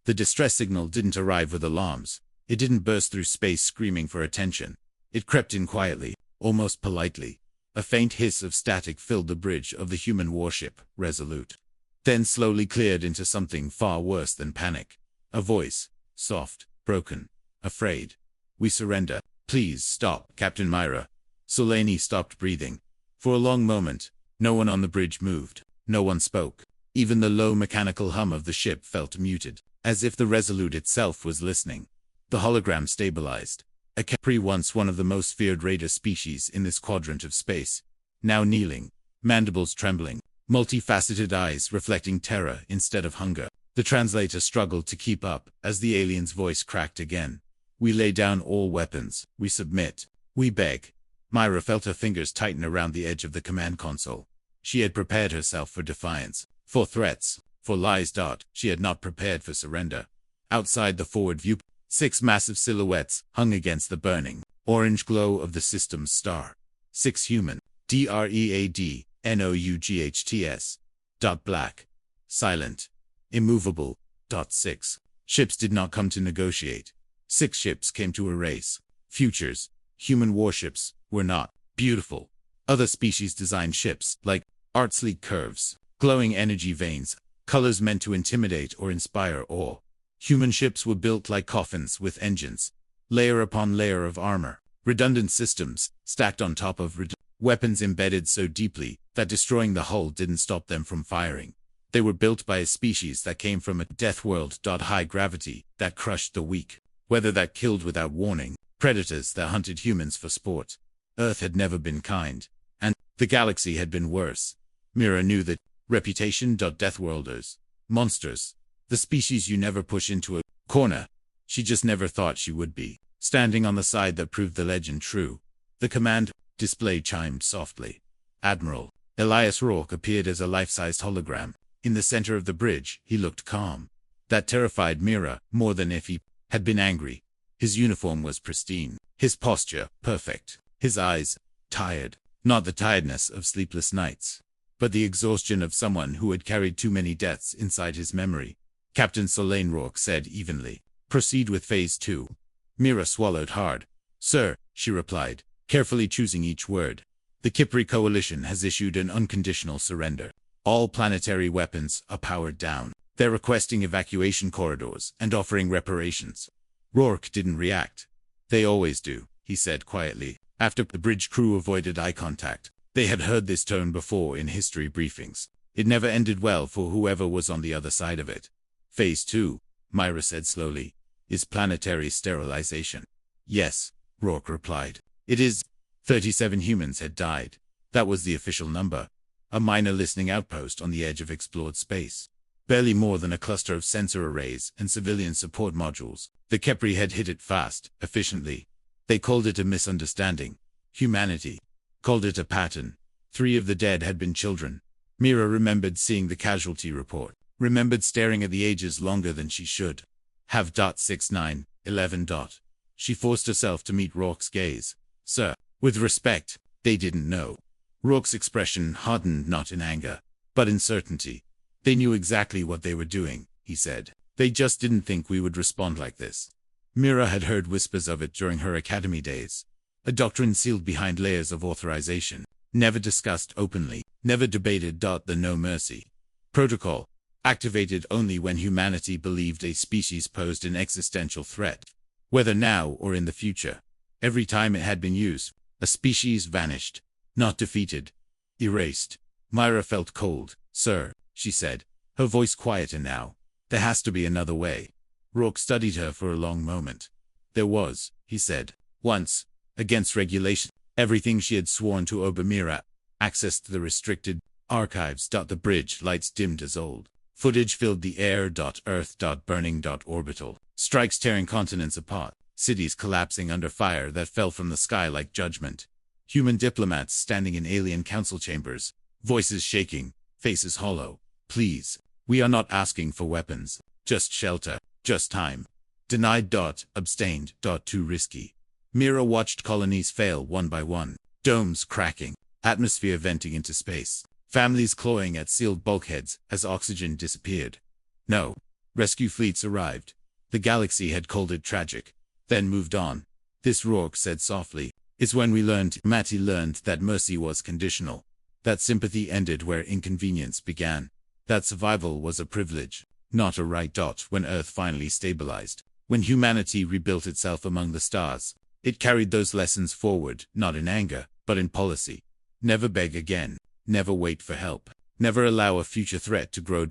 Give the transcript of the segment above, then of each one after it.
The distress signal didn't arrive with alarms. It didn't burst through space screaming for attention. It crept in quietly, almost politely. A faint hiss of static filled the bridge of the human warship, Resolute. Then slowly cleared into something far worse than panic. A voice, soft, broken, afraid. "We surrender. Please stop, Captain Myra." Solani stopped breathing. For a long moment, no one on the bridge moved. No one spoke. Even the low mechanical hum of the ship felt muted, as if the Resolute itself was listening. The hologram stabilized. A Khepri, once one of the most feared raider species in this quadrant of space, now kneeling, mandibles trembling, multifaceted eyes reflecting terror instead of hunger. The translator struggled to keep up as the alien's voice cracked again. "We lay down all weapons. We submit. We beg." Myra felt her fingers tighten around the edge of the command console. She had prepared herself for defiance, for threats, for lies. She had not prepared for surrender. Outside the forward view, 6 massive silhouettes hung against the burning, orange glow of the system's star. 6 human, DREADNOUGHTS. Black. Silent. Immovable. 6. Ships did not come to negotiate. 6 ships came to erase. Futures. Human warships were not beautiful. Other species-designed ships, like art-sleek curves, glowing energy veins, colors meant to intimidate or inspire awe. Human ships were built like coffins with engines, layer upon layer of armor, redundant systems stacked on top of weapons embedded so deeply that destroying the hull didn't stop them from firing. They were built by a species that came from a Deathworld. High gravity that crushed the weak, weather that killed without warning, predators that hunted humans for sport. Earth had never been kind, and the galaxy had been worse. Mira knew that reputation. Deathworlders. Monsters. The species you never push into a corner. She just never thought she would be. Standing on the side that proved the legend true. The command display chimed softly. Admiral Elias Rourke appeared as a life-sized hologram. In the center of the bridge, he looked calm. That terrified Mira more than if he had been angry. His uniform was pristine. His posture perfect. His eyes tired. Not the tiredness of sleepless nights, but the exhaustion of someone who had carried too many deaths inside his memory. Captain Solane, Rourke said evenly. "Proceed with Phase 2. Mira swallowed hard. "Sir," she replied, carefully choosing each word. "The Khepri Coalition has issued an unconditional surrender. All planetary weapons are powered down. They're requesting evacuation corridors and offering reparations." Rourke didn't react. "They always do," he said quietly. After the bridge crew avoided eye contact, they had heard this tone before in history briefings. It never ended well for whoever was on the other side of it. "Phase 2, Myra said slowly, "is planetary sterilization." "Yes," Rourke replied. "It is." 37 humans had died. That was the official number. A minor listening outpost on the edge of explored space. Barely more than a cluster of sensor arrays and civilian support modules. The Khepri had hit it fast, efficiently. They called it a misunderstanding. Humanity called it a pattern. 3 of the dead had been children. Mira remembered seeing the casualty report. Remembered staring at the ages longer than she should have. 69, 11. She forced herself to meet Rourke's gaze. "Sir." With respect. They didn't know. Rourke's expression hardened, not in anger, but in certainty. "They knew exactly what they were doing," he said. "They just didn't think we would respond like this." Mira had heard whispers of it during her academy days. A doctrine sealed behind layers of authorization. Never discussed openly. Never debated. The no mercy protocol. Activated only when humanity believed a species posed an existential threat. Whether now or in the future. Every time it had been used, a species vanished. Not defeated. Erased. Myra felt cold. "Sir," she said, her voice quieter now. "There has to be another way." Rourke studied her for a long moment. "There was," he said. "Once. Against regulation. Everything she had sworn to obey. Mira. Access to the restricted archives. The bridge lights dimmed as old. Footage filled the air. Earth. Burning. Orbital. Strikes tearing continents apart. Cities collapsing under fire that fell from the sky like judgment. Human diplomats standing in alien council chambers. Voices shaking. Faces hollow. "Please. We are not asking for weapons. Just shelter. Just time." Denied. Abstained. Too risky. Mira watched colonies fail one by one. Domes cracking. Atmosphere venting into space. Families clawing at sealed bulkheads as oxygen disappeared. No. Rescue fleets arrived. The galaxy had called it tragic, then moved on. This, Rourke said softly, is when Matty learned that mercy was conditional. That sympathy ended where inconvenience began. That survival was a privilege, not a right. When Earth finally stabilized, when humanity rebuilt itself among the stars, it carried those lessons forward, not in anger, but in policy. Never beg again. Never wait for help. Never allow a future threat to grow.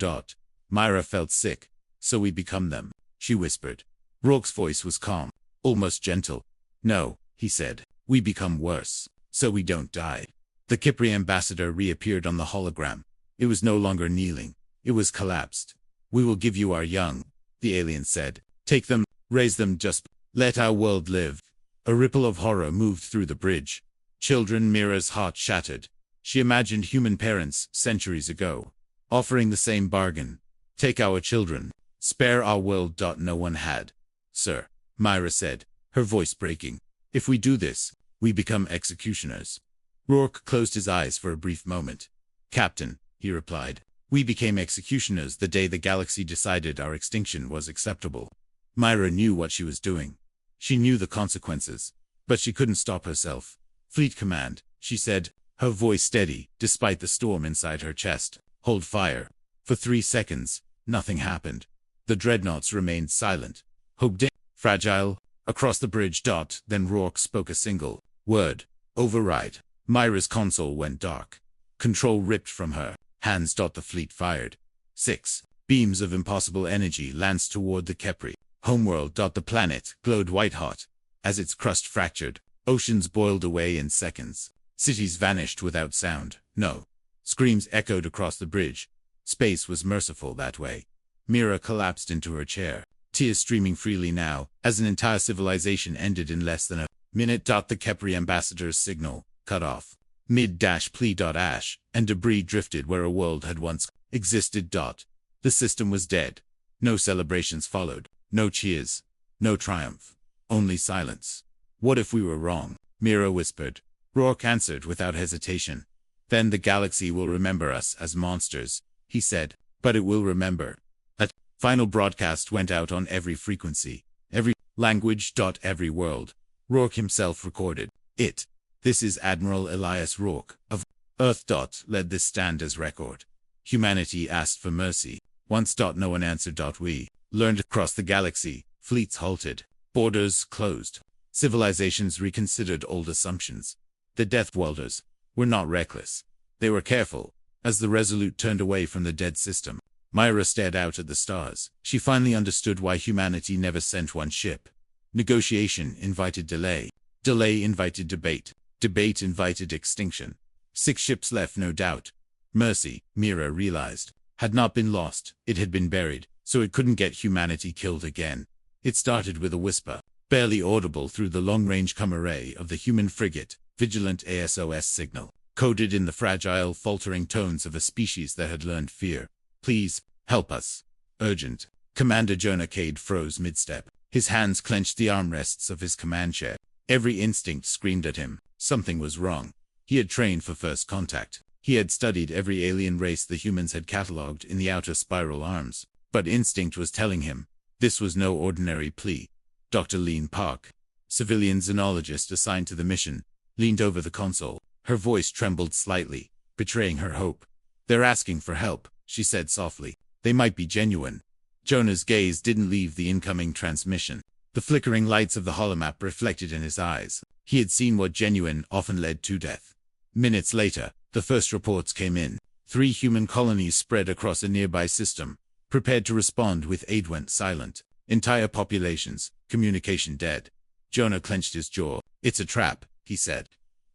Myra felt sick. So we become them, she whispered. Rourke's voice was calm, almost gentle. No, he said. We become worse, so we don't die. The Khepri ambassador reappeared on the hologram. It was no longer kneeling. It was collapsed. We will give you our young, the alien said. Take them, raise them, just let our world live. A ripple of horror moved through the bridge. Children. Mira's heart shattered. She imagined human parents, centuries ago, offering the same bargain. Take our children. Spare our world. No one had. Sir, Myra said, her voice breaking. If we do this, we become executioners. Rourke closed his eyes for a brief moment. Captain, he replied, we became executioners the day the galaxy decided our extinction was acceptable. Myra knew what she was doing. She knew the consequences, but she couldn't stop herself. Fleet Command, she said, her voice steady, despite the storm inside her chest. Hold fire. For 3 seconds, nothing happened. The dreadnoughts remained silent. Hope fragile. Across the bridge. Then Rourke spoke a single word. Override. Myra's console went dark. Control ripped from her hands. The fleet fired. 6 beams of impossible energy lanced toward the Khepri homeworld. The planet glowed white-hot. As its crust fractured, oceans boiled away in seconds. Cities vanished without sound. No. Screams echoed across the bridge. Space was merciful that way. Mira collapsed into her chair, tears streaming freely now, as an entire civilization ended in less than a minute. The Khepri ambassador's signal cut off. Mid-plea. Ash and debris drifted where a world had once existed. The system was dead. No celebrations followed. No cheers. No triumph. Only silence. What if we were wrong? Mira whispered. Rourke answered without hesitation. Then the galaxy will remember us as monsters, he said. But it will remember. A final broadcast went out on every frequency, every language. Every world. Rourke himself recorded it. This is Admiral Elias Rourke of Earth. Led this stand as record. Humanity asked for mercy. Once. No one answered. We learned across the galaxy. Fleets halted. Borders closed. Civilizations reconsidered old assumptions. The Deathworlders were not reckless. They were careful. As the Resolute turned away from the dead system, Myra stared out at the stars. She finally understood why humanity never sent one ship. Negotiation invited delay. Delay invited debate. Debate invited extinction. 6 ships left, no doubt. Mercy, Mira realized, had not been lost. It had been buried, so it couldn't get humanity killed again. It started with a whisper, barely audible through the long-range comm array of the human frigate, vigilant SOS signal, coded in the fragile, faltering tones of a species that had learned fear. Please, help us. Urgent. Commander Jonah Cade froze mid-step. His hands clenched the armrests of his command chair. Every instinct screamed at him. Something was wrong. He had trained for first contact. He had studied every alien race the humans had catalogued in the outer spiral arms. But instinct was telling him, this was no ordinary plea. Dr. Lean Park, civilian xenologist assigned to the mission, leaned over the console. Her voice trembled slightly, betraying her hope. They're asking for help, she said softly. They might be genuine. Jonah's gaze didn't leave the incoming transmission. The flickering lights of the holomap reflected in his eyes. He had seen what genuine often led to death. Minutes later, the first reports came in. 3 human colonies spread across a nearby system, prepared to respond with aid went silent. Entire populations, communication dead. Jonah clenched his jaw. It's a trap, he said.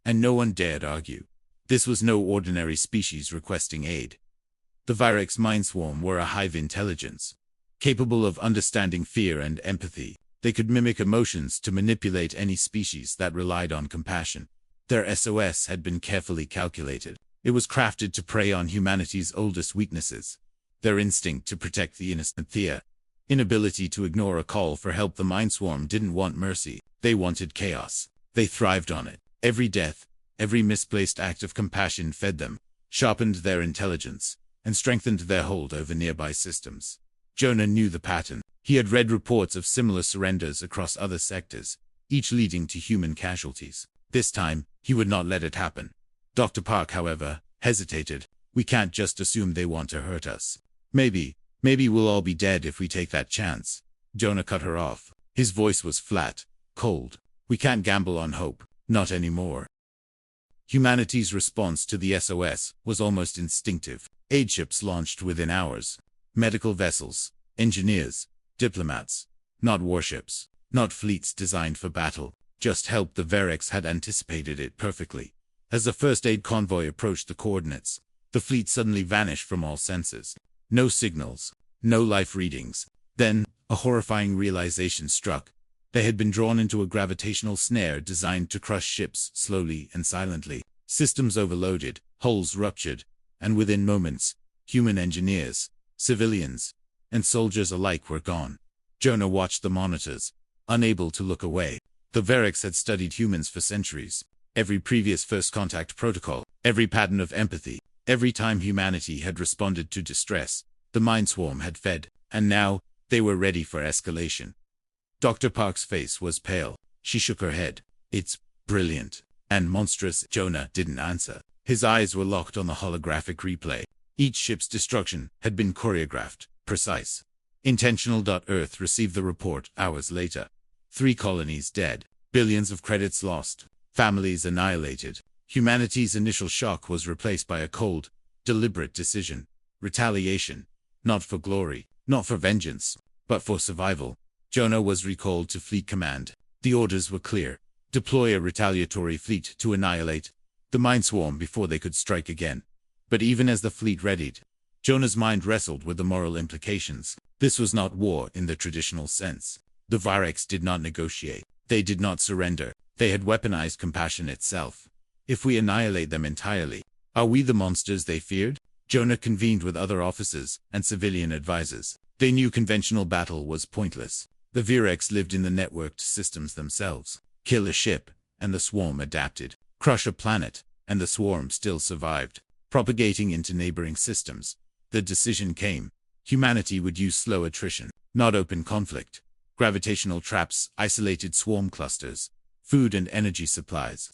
And no one dared argue. This was no ordinary species requesting aid. The Virex Mind-Swarm were a hive intelligence, capable of understanding fear and empathy. They could mimic emotions to manipulate any species that relied on compassion. Their SOS had been carefully calculated. It was crafted to prey on humanity's oldest weaknesses. Their instinct to protect the innocent, their inability to ignore a call for help. The Mind-Swarm didn't want mercy. They wanted chaos. They thrived on it. Every death, every misplaced act of compassion fed them, sharpened their intelligence, and strengthened their hold over nearby systems. Jonah knew the pattern. He had read reports of similar surrenders across other sectors, each leading to human casualties. This time, he would not let it happen. Dr. Park, however, hesitated. We can't just assume they want to hurt us. Maybe we'll all be dead if we take that chance. Jonah cut her off. His voice was flat, cold. We can't gamble on hope. Not anymore. Humanity's response to the SOS was almost instinctive. Aid ships launched within hours. Medical vessels, engineers, diplomats. Not warships. Not fleets designed for battle. Just help. The Virex had anticipated it perfectly. As the first aid convoy approached the coordinates, the fleet suddenly vanished from all senses. No signals. No life readings. Then, a horrifying realization struck. They had been drawn into a gravitational snare designed to crush ships slowly and silently. Systems overloaded, hulls ruptured, and within moments, human engineers, civilians, and soldiers alike were gone. Jonah watched the monitors, unable to look away. The Virex had studied humans for centuries. Every previous first contact protocol, every pattern of empathy, every time humanity had responded to distress, the Mind-Swarm had fed, and now, they were ready for escalation. Dr. Park's face was pale. She shook her head. It's brilliant and monstrous. Jonah didn't answer. His eyes were locked on the holographic replay. Each ship's destruction had been choreographed, precise. Intentional. Earth received the report hours later. 3 colonies dead. Billions of credits lost. Families annihilated. Humanity's initial shock was replaced by a cold, deliberate decision. Retaliation. Not for glory, not for vengeance, but for survival. Jonah was recalled to Fleet Command. The orders were clear. Deploy a retaliatory fleet to annihilate the Mind-Swarm before they could strike again. But even as the fleet readied, Jonah's mind wrestled with the moral implications. This was not war in the traditional sense. The Virex did not negotiate. They did not surrender. They had weaponized compassion itself. If we annihilate them entirely, are we the monsters they feared? Jonah convened with other officers and civilian advisors. They knew conventional battle was pointless. The Virex lived in the networked systems themselves. Kill a ship, and the swarm adapted. Crush a planet, and the swarm still survived, propagating into neighboring systems. The decision came. Humanity would use slow attrition, not open conflict. Gravitational traps, isolated swarm clusters, food and energy supplies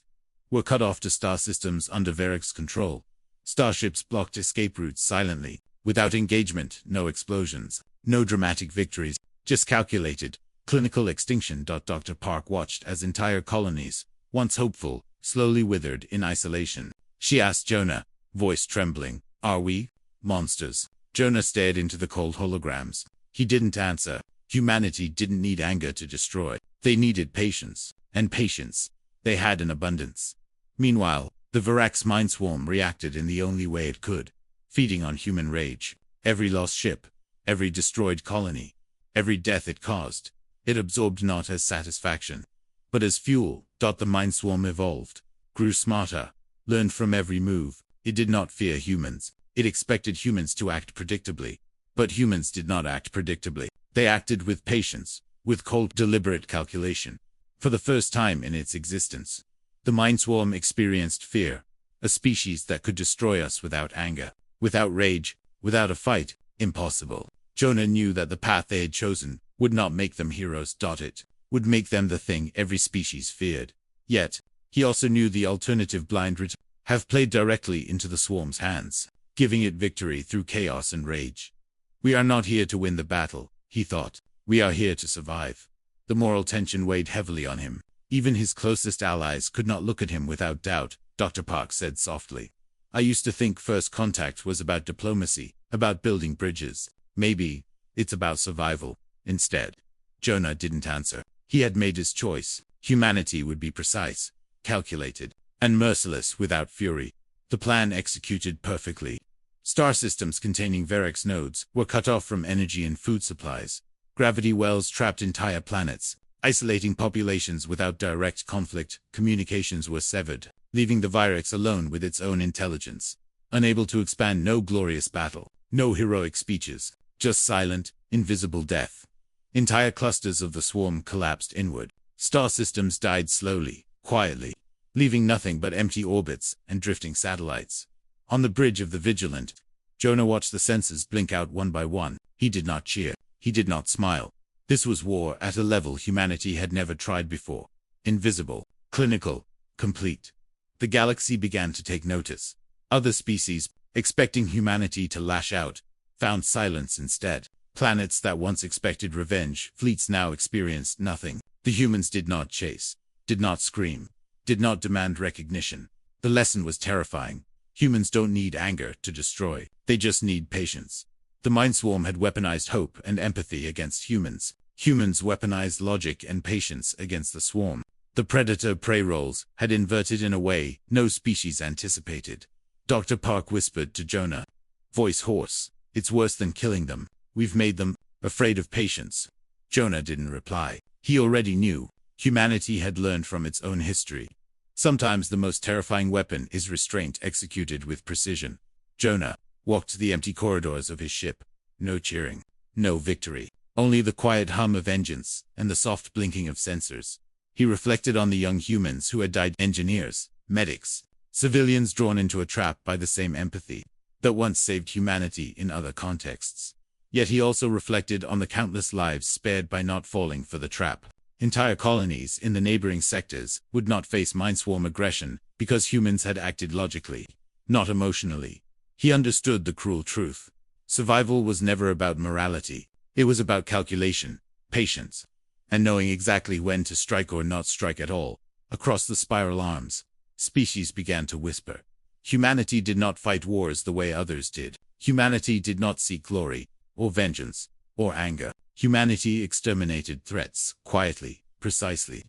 were cut off to star systems under Virex control. Starships blocked escape routes silently, without engagement, no explosions, no dramatic victories, just calculated, clinical extinction. Dr. Park watched as entire colonies, once hopeful, slowly withered in isolation. She asked Jonah, voice trembling, "Are we monsters?" Jonah stared into the cold holograms. He didn't answer. Humanity didn't need anger to destroy. They needed patience. And patience they had in abundance. Meanwhile, the Virex Mind-Swarm reacted in the only way it could, feeding on human rage. Every lost ship, every destroyed colony, every death it caused, it absorbed not as satisfaction, but as fuel. The Mind-Swarm evolved, grew smarter, learned from every move. It did not fear humans. It expected humans to act predictably. But humans did not act predictably. They acted with patience, with cold, deliberate calculation. For the first time in its existence, the Mind-Swarm experienced fear, a species that could destroy us without anger, without rage, without a fight. Impossible. Jonah knew that the path they had chosen would not make them heroes. It would make them the thing every species feared. Yet, he also knew the alternative blind route have played directly into the swarm's hands, giving it victory through chaos and rage. We are not here to win the battle, he thought. We are here to survive. The moral tension weighed heavily on him. Even his closest allies could not look at him without doubt. Dr. Park said softly, "I used to think first contact was about diplomacy, about building bridges. Maybe it's about survival instead." Jonah didn't answer. He had made his choice. Humanity would be precise, calculated, and merciless without fury. The plan executed perfectly. Star systems containing Virex nodes were cut off from energy and food supplies. Gravity wells trapped entire planets, isolating populations without direct conflict. Communications were severed, leaving the Virex alone with its own intelligence. Unable to expand. No glorious battle, no heroic speeches, just silent, invisible death. Entire clusters of the swarm collapsed inward. Star systems died slowly, quietly, leaving nothing but empty orbits and drifting satellites. On the bridge of the Vigilant, Jonah watched the sensors blink out one by one. He did not cheer. He did not smile. This was war at a level humanity had never tried before. Invisible, clinical, complete. The galaxy began to take notice. Other species, expecting humanity to lash out, found silence instead. Planets that once expected revenge, fleets now experienced nothing. The humans did not chase, did not scream, did not demand recognition. The lesson was terrifying. Humans don't need anger to destroy. They just need patience. The Mind-Swarm had weaponized hope and empathy against humans. Humans weaponized logic and patience against the swarm. The predator-prey roles had inverted in a way no species anticipated. Dr. Park whispered to Jonah, voice hoarse, "It's worse than killing them. We've made them afraid of patience." Jonah didn't reply. He already knew. Humanity had learned from its own history. Sometimes the most terrifying weapon is restraint executed with precision. Jonah walked to the empty corridors of his ship. No cheering. No victory. Only the quiet hum of engines and the soft blinking of sensors. He reflected on the young humans who had died, engineers, medics, civilians drawn into a trap by the same empathy that once saved humanity in other contexts. Yet he also reflected on the countless lives spared by not falling for the trap. Entire colonies in the neighboring sectors would not face Mind-Swarm aggression because humans had acted logically, not emotionally. He understood the cruel truth. Survival was never about morality. It was about calculation, patience, and knowing exactly when to strike or not strike at all. Across the spiral arms, species began to whisper. Humanity did not fight wars the way others did. Humanity did not seek glory, or vengeance, or anger. Humanity exterminated threats, quietly, precisely,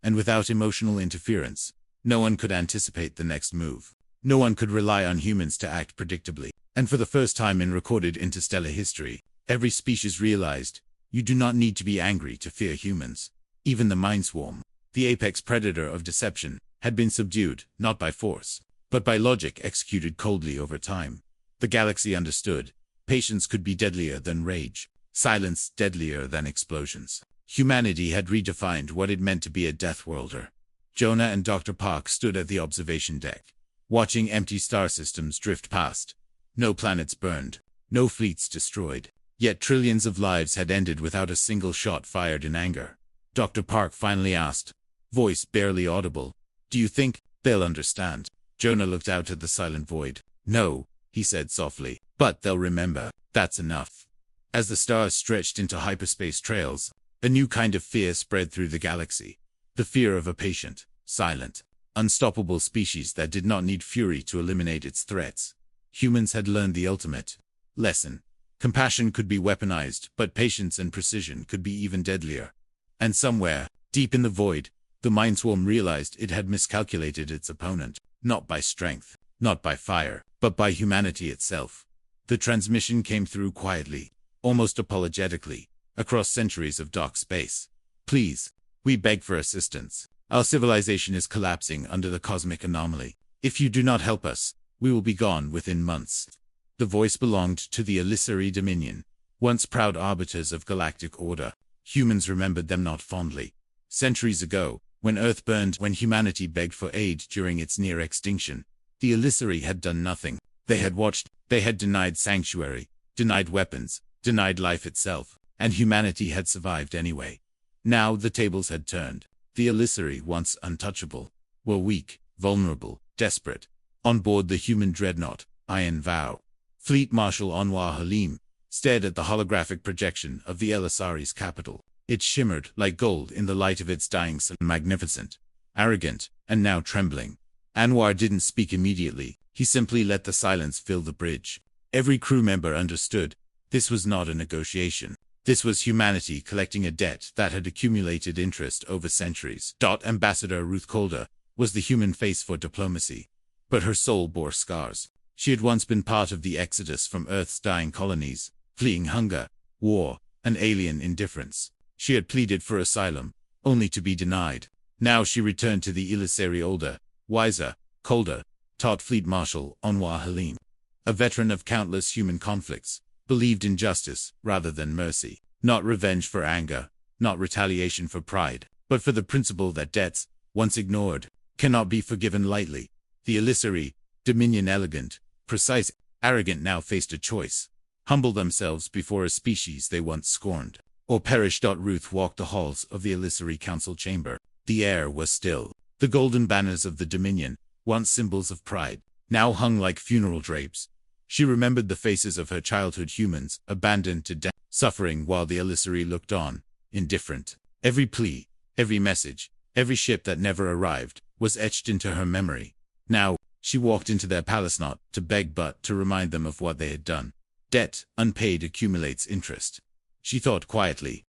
and without emotional interference. No one could anticipate the next move. No one could rely on humans to act predictably. And for the first time in recorded interstellar history, every species realized, you do not need to be angry to fear humans. Even the Mind-Swarm, the apex predator of deception, had been subdued, not by force, but by logic executed coldly over time. The galaxy understood. Patience could be deadlier than rage. Silence deadlier than explosions. Humanity had redefined what it meant to be a Deathworlder. Jonah and Dr. Park stood at the observation deck, watching empty star systems drift past. No planets burned, no fleets destroyed. Yet trillions of lives had ended without a single shot fired in anger. Dr. Park finally asked, voice barely audible, "Do you think they'll understand?" Jonah looked out at the silent void. "No," he said softly, "but they'll remember. That's enough." As the stars stretched into hyperspace trails, a new kind of fear spread through the galaxy. The fear of a patient, silent, unstoppable species that did not need fury to eliminate its threats. Humans had learned the ultimate lesson. Compassion could be weaponized, but patience and precision could be even deadlier. And somewhere, deep in the void, the Mind-Swarm realized it had miscalculated its opponent, not by strength, not by fire, but by humanity itself. The transmission came through quietly, almost apologetically, across centuries of dark space. "Please, we beg for assistance. Our civilization is collapsing under the cosmic anomaly. If you do not help us, we will be gone within months." The voice belonged to the Illusory Dominion, once proud arbiters of galactic order. Humans remembered them not fondly. Centuries ago, when Earth burned, when humanity begged for aid during its near extinction, the Illusory had done nothing. They had watched, they had denied sanctuary, denied weapons, denied life itself, and humanity had survived anyway. Now the tables had turned. The Illusory, once untouchable, were weak, vulnerable, desperate. On board the human dreadnought, Iron Vow, Fleet Marshal Anwar Halim stared at the holographic projection of the Elisari's capital. It shimmered like gold in the light of its dying sun. Magnificent, arrogant, and now trembling. Anwar didn't speak immediately. He simply let the silence fill the bridge. Every crew member understood. This was not a negotiation. This was humanity collecting a debt that had accumulated interest over centuries. Ambassador Ruth Calder was the human face for diplomacy, but her soul bore scars. She had once been part of the exodus from Earth's dying colonies, fleeing hunger, war, and alien indifference. She had pleaded for asylum, only to be denied. Now she returned to the Illusory, older, wiser, colder, taught Fleet Marshal Anwar Halim, a veteran of countless human conflicts, believed in justice rather than mercy, not revenge for anger, not retaliation for pride, but for the principle that debts, once ignored, cannot be forgiven lightly. The Illusory Dominion, elegant, precise, arrogant, now faced a choice. humble themselves before a species they once scorned, or perish. Ruth walked the halls of the illusory council chamber. The air was still. The golden banners of the Dominion, once symbols of pride, now hung like funeral drapes. She remembered the faces of her childhood humans, abandoned to death, suffering while the illusory looked on, indifferent. Every plea, every message, every ship that never arrived, was etched into her memory. Now, she walked into their palace not to beg but to remind them of what they had done. Debt, unpaid, accumulates interest. She thought quietly.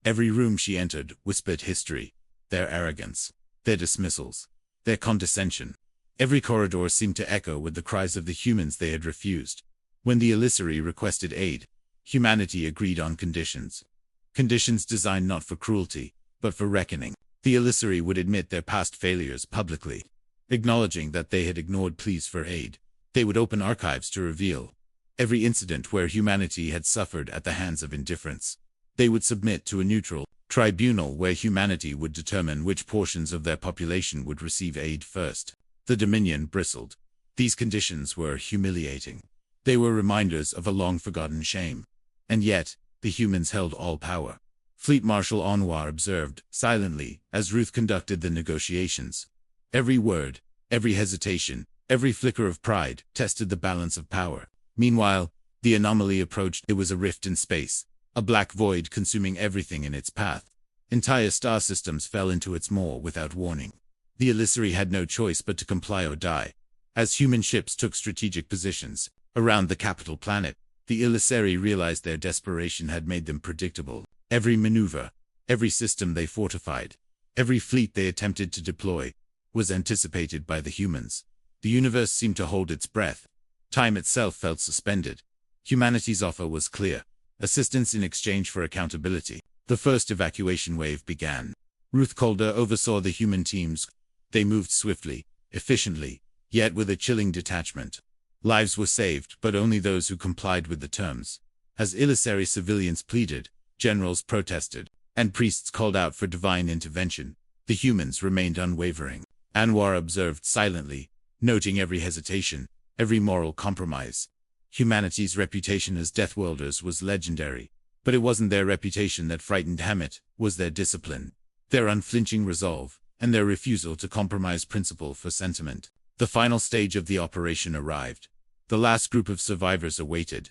Every room she entered whispered history, their arrogance, their dismissals, their condescension. Every corridor seemed to echo with the cries of the humans they had refused. When the illusory requested aid, humanity agreed on conditions. Conditions designed not for cruelty, but for reckoning. The illusory would admit their past failures publicly, acknowledging that they had ignored pleas for aid. They would open archives to reveal every incident where humanity had suffered at the hands of indifference. They would submit to a neutral tribunal where humanity would determine which portions of their population would receive aid first. The Dominion bristled. These conditions were humiliating. They were reminders of a long-forgotten shame. And yet, the humans held all power. Fleet Marshal Anwar observed, silently, as Ruth conducted the negotiations. Every word, every hesitation, every flicker of pride tested the balance of power. Meanwhile, the anomaly approached. It was a rift in space, a black void consuming everything in its path. Entire star systems fell into its maw without warning. The illusory had no choice but to comply or die. As human ships took strategic positions around the capital planet, the illusory realized their desperation had made them predictable. Every maneuver, every system they fortified, every fleet they attempted to deploy, was anticipated by the humans. The universe seemed to hold its breath. Time itself felt suspended. Humanity's offer was clear: assistance in exchange for accountability. The first evacuation wave began. Ruth Calder oversaw the human teams. They moved swiftly, efficiently, yet with a chilling detachment. Lives were saved, but only those who complied with the terms. As illusory civilians pleaded, generals protested, and priests called out for divine intervention, the humans remained unwavering. Anwar observed silently, noting every hesitation, every moral compromise. Humanity's reputation as Deathworlders was legendary, but it wasn't their reputation that frightened him, it was their discipline, their unflinching resolve, and their refusal to compromise principle for sentiment. The final stage of the operation arrived. The last group of survivors awaited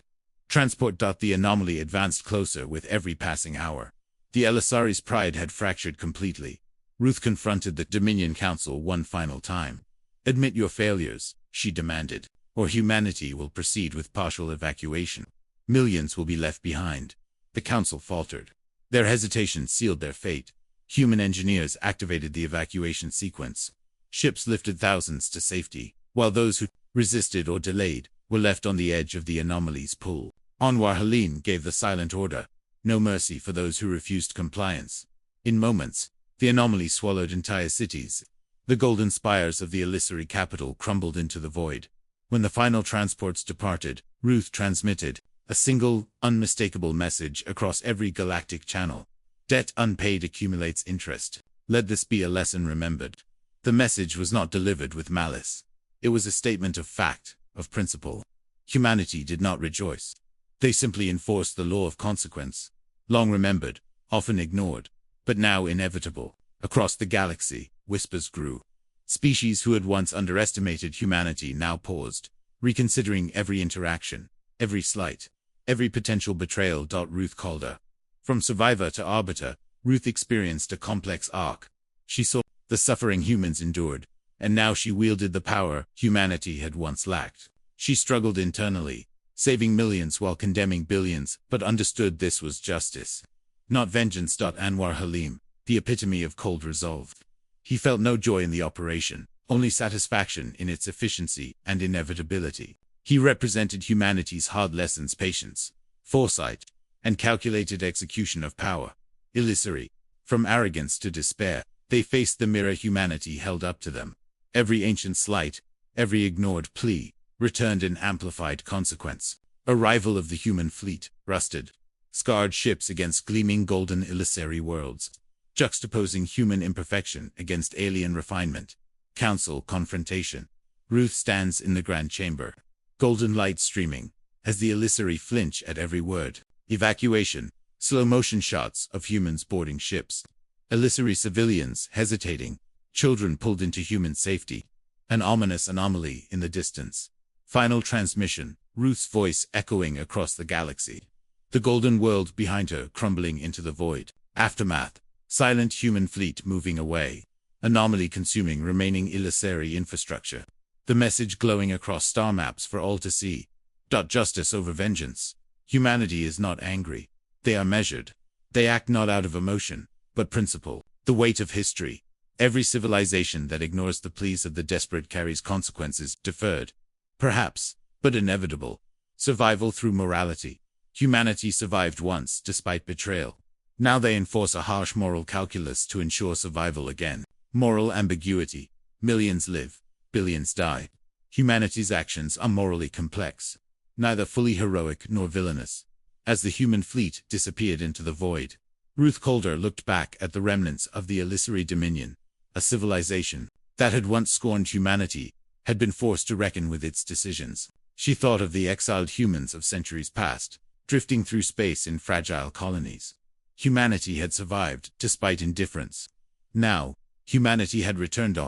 transport. The anomaly advanced closer with every passing hour. The Elisari's pride had fractured completely. Ruth confronted the Dominion Council one final time. "Admit your failures," she demanded, "or humanity will proceed with partial evacuation. Millions will be left behind." The Council faltered. Their hesitation sealed their fate. Human engineers activated the evacuation sequence. Ships lifted thousands to safety, while those who resisted or delayed were left on the edge of the anomaly's pull. Anwar Halim gave the silent order: no mercy for those who refused compliance. In moments, the anomaly swallowed entire cities. The golden spires of the illusory capital crumbled into the void. When the final transports departed, Ruth transmitted a single, unmistakable message across every galactic channel: debt unpaid accumulates interest. Let this be a lesson remembered. The message was not delivered with malice. It was a statement of fact, of principle. Humanity did not rejoice. They simply enforced the law of consequence, long remembered, often ignored, but now inevitable. Across the galaxy, whispers grew. Species who had once underestimated humanity now paused, reconsidering every interaction, every slight, every potential betrayal. Ruth Calder. From survivor to arbiter, Ruth experienced a complex arc. She saw the suffering humans endured, and now she wielded the power humanity had once lacked. She struggled internally, saving millions while condemning billions, but understood this was justice, not vengeance. Anwar Halim, the epitome of cold resolve. He felt no joy in the operation, only satisfaction in its efficiency and inevitability. He represented humanity's hard lessons: patience, foresight, and calculated execution of power. Illusory. From arrogance to despair, they faced the mirror humanity held up to them. Every ancient slight, every ignored plea, returned in amplified consequence. Arrival of the human fleet, rusted, scarred ships against gleaming golden illusory worlds, juxtaposing human imperfection against alien refinement. Council confrontation. Ruth stands in the grand chamber, golden light streaming, as the illusory flinch at every word. Evacuation. Slow motion shots of humans boarding ships. Illusory civilians hesitating. Children pulled into human safety. An ominous anomaly in the distance. Final transmission. Ruth's voice echoing across the galaxy. The golden world behind her crumbling into the void. Aftermath. Silent human fleet moving away. Anomaly consuming remaining illusory infrastructure. The message glowing across star maps for all to see. Justice over vengeance. Humanity is not angry. They are measured. They act not out of emotion, but principle. The weight of history. Every civilization that ignores the pleas of the desperate carries consequences, deferred, perhaps, but inevitable. Survival through morality. Humanity survived once, despite betrayal. Now they enforce a harsh moral calculus to ensure survival again. Moral ambiguity. Millions live, billions die. Humanity's actions are morally complex, neither fully heroic nor villainous. As the human fleet disappeared into the void, Ruth Calder looked back at the remnants of the illusory dominion. A civilization that had once scorned humanity had been forced to reckon with its decisions. She thought of the exiled humans of centuries past, drifting through space in fragile colonies. Humanity had survived, despite indifference. Now, humanity had returned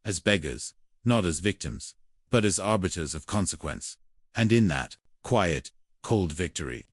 as beggars, not as victims, but as arbiters of consequence. And in that, quiet, cold victory,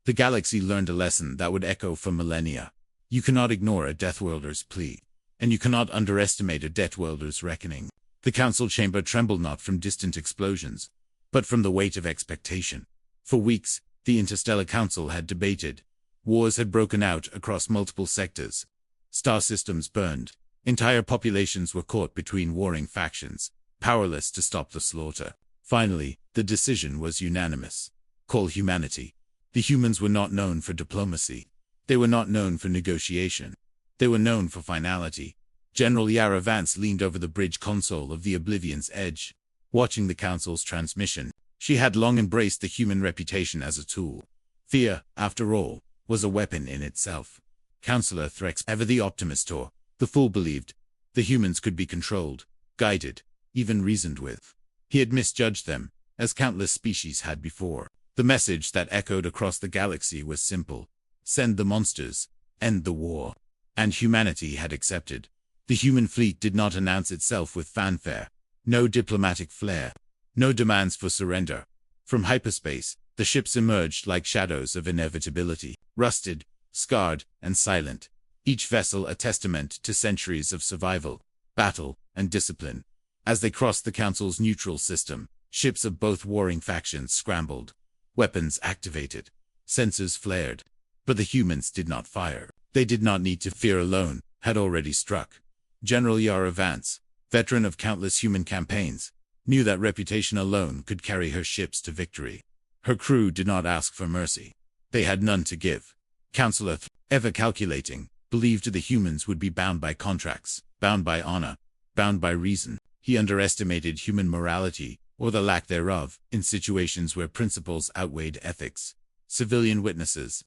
the galaxy learned a lesson that would echo for millennia. You cannot ignore a Deathworlder's plea, and you cannot underestimate a Deathworlder's reckoning. The council chamber trembled not from distant explosions, but from the weight of expectation. For weeks, the Interstellar Council had debated. Wars had broken out across multiple sectors. Star systems burned. Entire populations were caught between warring factions, powerless to stop the slaughter. Finally, the decision was unanimous. Call humanity. The humans were not known for diplomacy. They were not known for negotiation. They were known for finality. General Yara Vance leaned over the bridge console of the Oblivion's edge. Watching the Council's transmission, she had long embraced the human reputation as a tool. Fear, after all, was a weapon in itself. Counselor Threx, ever the optimistor, the fool believed, the humans could be controlled, guided, even reasoned with. He had misjudged them, as countless species had before. The message that echoed across the galaxy was simple. Send the monsters, end the war. And humanity had accepted. The human fleet did not announce itself with fanfare. No diplomatic flair. No demands for surrender. From hyperspace, the ships emerged like shadows of inevitability, rusted, scarred, and silent. Each vessel a testament to centuries of survival, battle, and discipline. As they crossed the Council's neutral system, ships of both warring factions scrambled. Weapons activated. Sensors flared. But the humans did not fire. They did not need to. Fear alone had already struck. General Yara Vance, veteran of countless human campaigns, knew that reputation alone could carry her ships to victory. Her crew did not ask for mercy. They had none to give. Counselor, ever calculating, believed the humans would be bound by contracts, bound by honor, bound by reason. He underestimated human morality, or the lack thereof, in situations where principles outweighed ethics. Civilian witnesses,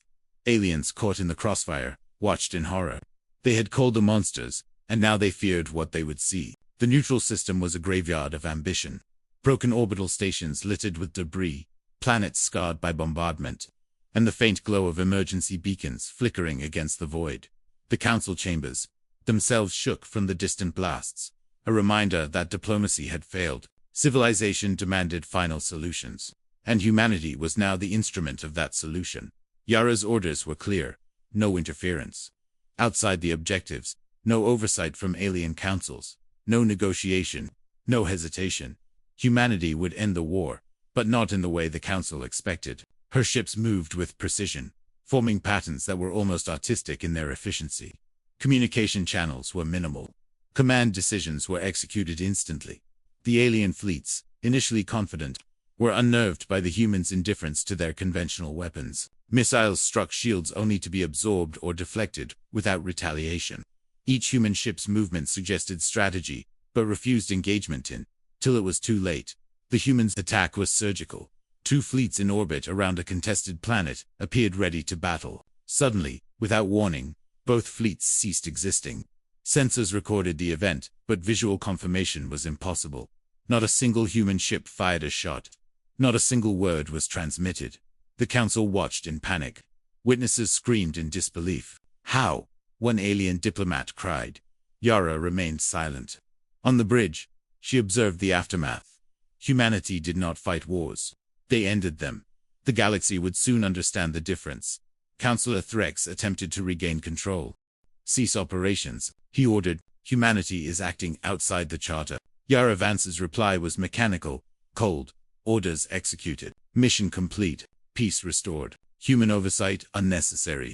aliens caught in the crossfire, watched in horror. They had called the monsters, and now they feared what they would see. The neutral system was a graveyard of ambition. Broken orbital stations littered with debris, planets scarred by bombardment, and the faint glow of emergency beacons flickering against the void. The council chambers themselves shook from the distant blasts, a reminder that diplomacy had failed. Civilization demanded final solutions, and humanity was now the instrument of that solution. Yara's orders were clear: no interference. Outside the objectives, no oversight from alien councils, no negotiation, no hesitation. Humanity would end the war, but not in the way the council expected. Her ships moved with precision, forming patterns that were almost artistic in their efficiency. Communication channels were minimal. Command decisions were executed instantly. The alien fleets, initially confident, were unnerved by the humans' indifference to their conventional weapons. Missiles struck shields only to be absorbed or deflected, without retaliation. Each human ship's movement suggested strategy, but refused engagement till it was too late. The humans' attack was surgical. 2 fleets in orbit around a contested planet appeared ready to battle. Suddenly, without warning, both fleets ceased existing. Sensors recorded the event, but visual confirmation was impossible. Not a single human ship fired a shot. Not a single word was transmitted. The council watched in panic. Witnesses screamed in disbelief. How? One alien diplomat cried. Yara remained silent. On the bridge, she observed the aftermath. Humanity did not fight wars. They ended them. The galaxy would soon understand the difference. Councillor Threx attempted to regain control. Cease operations, he ordered. Humanity is acting outside the charter. Yara Vance's reply was mechanical, cold. Orders executed. Mission complete. Peace restored. Human oversight unnecessary.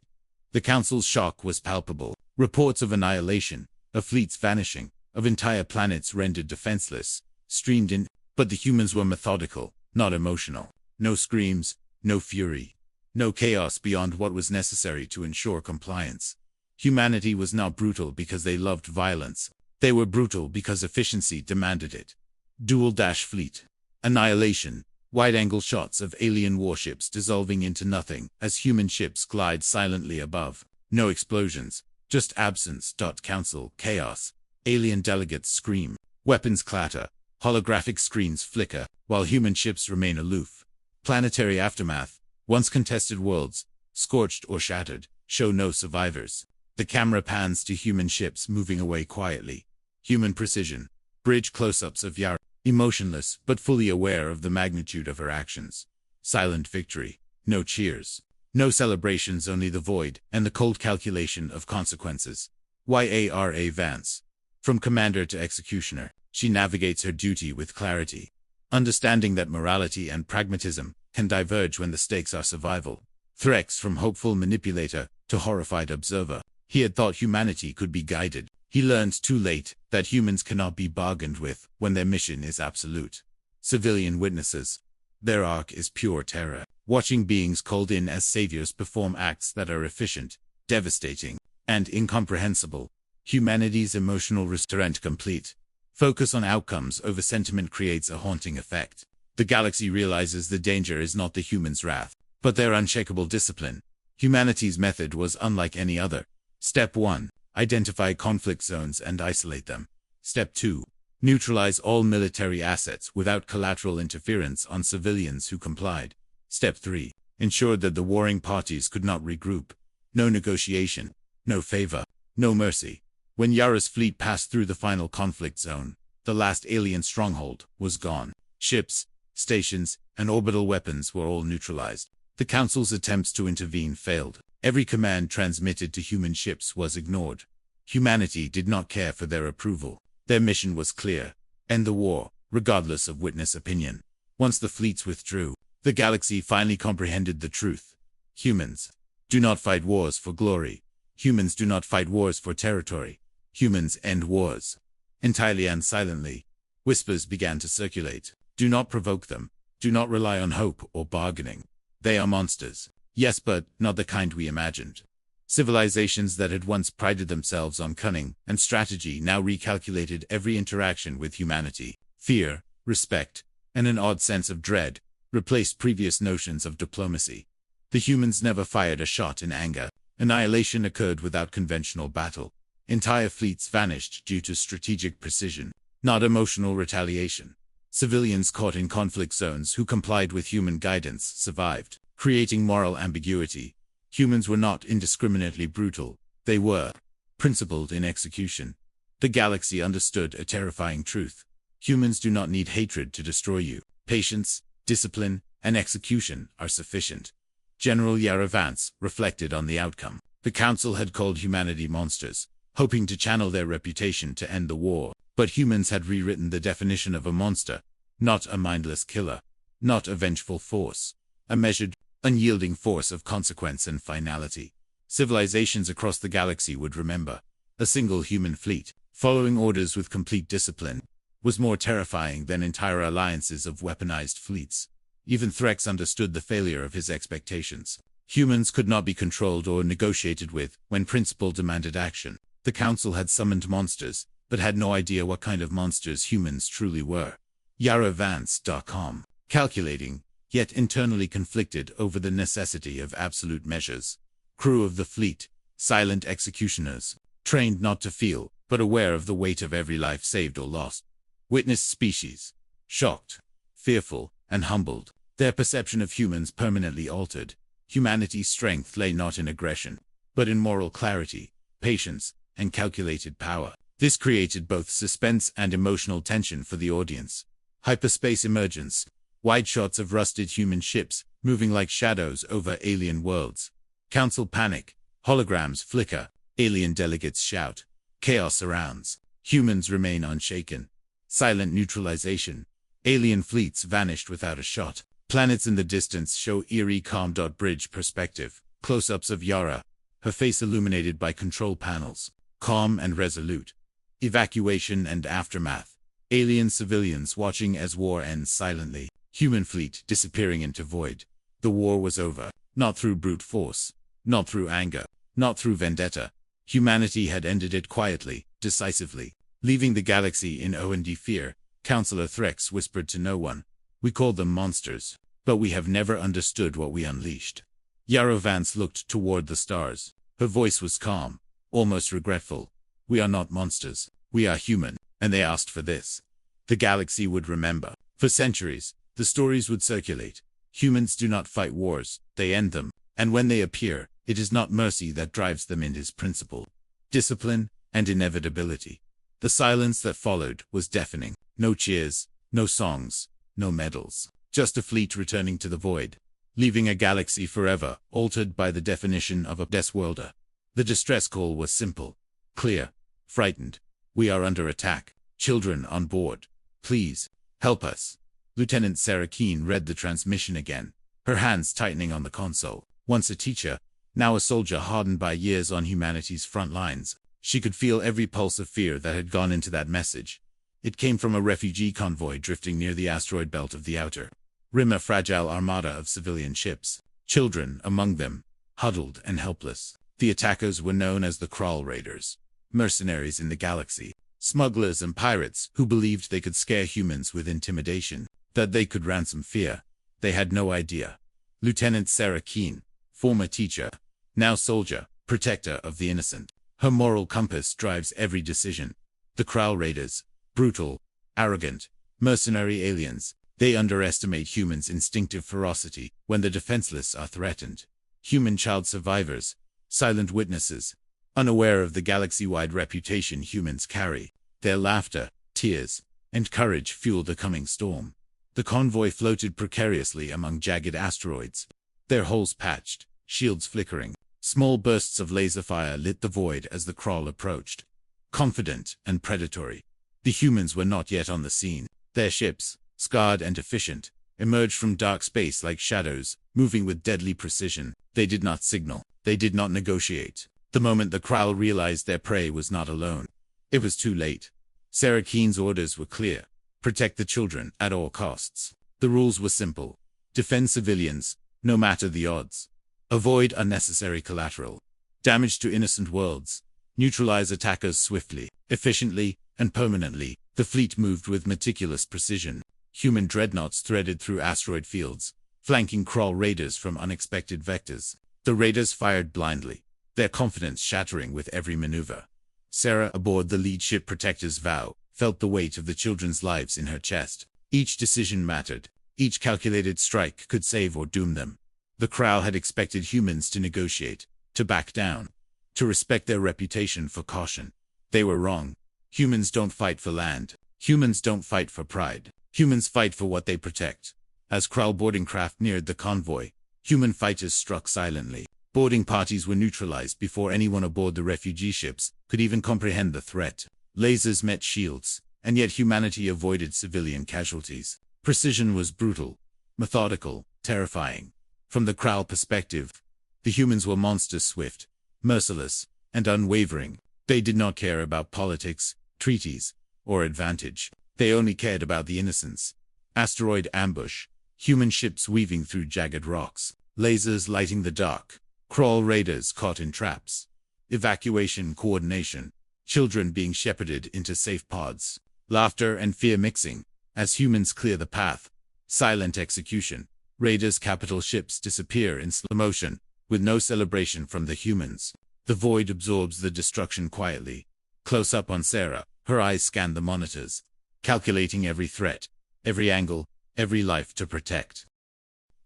The council's shock was palpable. Reports of annihilation, of fleets vanishing, of entire planets rendered defenseless, streamed in, but the humans were methodical, not emotional. No screams, no fury, no chaos beyond what was necessary to ensure compliance. Humanity was not brutal because they loved violence. They were brutal because efficiency demanded it. Dual-fleet. Annihilation. Wide-angle shots of alien warships dissolving into nothing as human ships glide silently above. No explosions, just absence. Council chaos. Alien delegates scream. Weapons clatter. Holographic screens flicker, while human ships remain aloof. Planetary aftermath. Once contested worlds, scorched or shattered, show no survivors. The camera pans to human ships moving away quietly. Human precision. Bridge close-ups of Yara, emotionless but fully aware of the magnitude of her actions. Silent victory. No cheers. No celebrations, only the void and the cold calculation of consequences. Yara Vance. From commander to executioner, she navigates her duty with clarity, understanding that morality and pragmatism can diverge when the stakes are survival. Threx from hopeful manipulator to horrified observer. He had thought humanity could be guided. He learned too late that humans cannot be bargained with when their mission is absolute. Civilian witnesses. Their arc is pure terror, watching beings called in as saviors perform acts that are efficient, devastating, and incomprehensible. Humanity's emotional restraint complete. Focus on outcomes over sentiment creates a haunting effect. The galaxy realizes the danger is not the humans' wrath, but their unshakable discipline. Humanity's method was unlike any other. Step 1. Identify conflict zones and isolate them. Step 2. Neutralize all military assets without collateral interference on civilians who complied. Step 3. Ensure that the warring parties could not regroup. No negotiation, no favor, no mercy. When Yara's fleet passed through the final conflict zone, the last alien stronghold was gone. Ships, stations, and orbital weapons were all neutralized. The Council's attempts to intervene failed. Every command transmitted to human ships was ignored. Humanity did not care for their approval. Their mission was clear: end the war, regardless of witness opinion. Once the fleets withdrew, the galaxy finally comprehended the truth. Humans do not fight wars for glory. Humans do not fight wars for territory. Humans end wars. Entirely and silently, whispers began to circulate. Do not provoke them. Do not rely on hope or bargaining. They are monsters. Yes, but not the kind we imagined. Civilizations that had once prided themselves on cunning and strategy now recalculated every interaction with humanity. Fear, respect, and an odd sense of dread replaced previous notions of diplomacy. The humans never fired a shot in anger. Annihilation occurred without conventional battle. Entire fleets vanished due to strategic precision, not emotional retaliation. Civilians caught in conflict zones who complied with human guidance survived, creating moral ambiguity. Humans were not indiscriminately brutal. They were principled in execution. The galaxy understood a terrifying truth. Humans do not need hatred to destroy you. Patience, discipline, and execution are sufficient. General Yara Vance reflected on the outcome. The Council had called humanity monsters, hoping to channel their reputation to end the war. But humans had rewritten the definition of a monster. Not a mindless killer. Not a vengeful force. A measured, unyielding force of consequence and finality. Civilizations across the galaxy would remember. A single human fleet, following orders with complete discipline, was more terrifying than entire alliances of weaponized fleets. Even Threx understood the failure of his expectations. Humans could not be controlled or negotiated with when principle demanded action. The Council had summoned monsters, but had no idea what kind of monsters humans truly were. YaraVance.com. Calculating, yet internally conflicted over the necessity of absolute measures. Crew of the fleet, silent executioners, trained not to feel, but aware of the weight of every life saved or lost. Witness species, shocked, fearful, and humbled. Their perception of humans permanently altered. Humanity's strength lay not in aggression, but in moral clarity, patience, and calculated power. This created both suspense and emotional tension for the audience. Hyperspace emergence. Wide shots of rusted human ships, moving like shadows over alien worlds. Council panic. Holograms flicker. Alien delegates shout. Chaos surrounds. Humans remain unshaken. Silent neutralization. Alien fleets vanished without a shot. Planets in the distance show eerie calm. Bridge perspective. Close-ups of Yara, her face illuminated by control panels. Calm and resolute. Evacuation and aftermath. Alien civilians watching as war ends silently. Human fleet disappearing into void. The war was over. Not through brute force. Not through anger. Not through vendetta. Humanity had ended it quietly, decisively. Leaving the galaxy in O&D fear, Counselor Threx whispered to no one. We called them monsters, but we have never understood what we unleashed. Yara Vance looked toward the stars. Her voice was calm, almost regretful. We are not monsters. We are human, and they asked for this. The galaxy would remember. For centuries, the stories would circulate. Humans do not fight wars, they end them, and when they appear, it is not mercy that drives them, it is principle, discipline, and inevitability. The silence that followed was deafening. No cheers, no songs, no medals. Just a fleet returning to the void, leaving a galaxy forever altered by the definition of a Deathworlder. The distress call was simple, clear, frightened. We are under attack. Children on board. Please, help us. Lieutenant Sarah Keene read the transmission again, her hands tightening on the console. Once a teacher, now a soldier hardened by years on humanity's front lines, she could feel every pulse of fear that had gone into that message. It came from a refugee convoy drifting near the asteroid belt of the Outer Rim, a fragile armada of civilian ships, children among them, huddled and helpless. The attackers were known as the Crawl Raiders, mercenaries in the galaxy, smugglers and pirates who believed they could scare humans with intimidation, that they could ransom fear. They had no idea. Lieutenant Sarah Keene, former teacher, now soldier, protector of the innocent. Her moral compass drives every decision. The Crawl Raiders, brutal, arrogant, mercenary aliens, they underestimate humans' instinctive ferocity when the defenseless are threatened. Human child survivors, silent witnesses, unaware of the galaxy-wide reputation humans carry. Their laughter, tears, and courage fueled the coming storm. The convoy floated precariously among jagged asteroids, their hulls patched, shields flickering. Small bursts of laser fire lit the void as the Crawl approached. Confident and predatory. The humans were not yet on the scene. Their ships, scarred and efficient, emerged from dark space like shadows, moving with deadly precision. They did not signal. They did not negotiate. The moment the Crawl realized their prey was not alone, it was too late. Sarah Keene's orders were clear. Protect the children at all costs. The rules were simple. Defend civilians, no matter the odds. Avoid unnecessary collateral damage to innocent worlds. Neutralize attackers swiftly, efficiently, and permanently. The fleet moved with meticulous precision. Human dreadnoughts threaded through asteroid fields, flanking Crawl Raiders from unexpected vectors. The Raiders fired blindly, their confidence shattering with every maneuver. Sarah, aboard the lead ship Protector's Vow, felt the weight of the children's lives in her chest. Each decision mattered. Each calculated strike could save or doom them. The Crawl had expected humans to negotiate, to back down, to respect their reputation for caution. They were wrong. Humans don't fight for land. Humans don't fight for pride. Humans fight for what they protect. As Crawl boarding craft neared the convoy, human fighters struck silently. Boarding parties were neutralized before anyone aboard the refugee ships could even comprehend the threat. Lasers met shields, and yet humanity avoided civilian casualties. Precision was brutal, methodical, terrifying. From the Crawl perspective, the humans were monsters, swift, merciless, and unwavering. They did not care about politics, treaties, or advantage. They only cared about the innocents. Asteroid ambush, human ships weaving through jagged rocks, lasers lighting the dark, Crawl Raiders caught in traps, evacuation coordination, children being shepherded into safe pods, laughter and fear mixing as humans clear the path, silent execution. Raiders' capital ships disappear in slow motion, with no celebration from the humans. The void absorbs the destruction quietly. Close up on Sarah, her eyes scan the monitors, calculating every threat, every angle, every life to protect.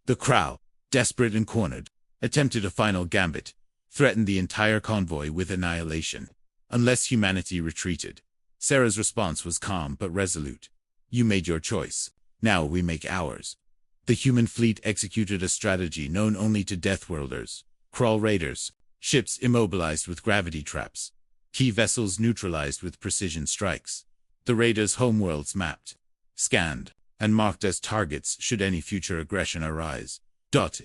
The Crow, desperate and cornered, attempted a final gambit, threatened the entire convoy with annihilation, unless humanity retreated. Sarah's response was calm but resolute. You made your choice. Now we make ours. The human fleet executed a strategy known only to Deathworlders, crawl raiders, ships immobilized with gravity traps, key vessels neutralized with precision strikes. The raiders' homeworlds mapped, scanned, and marked as targets should any future aggression arise.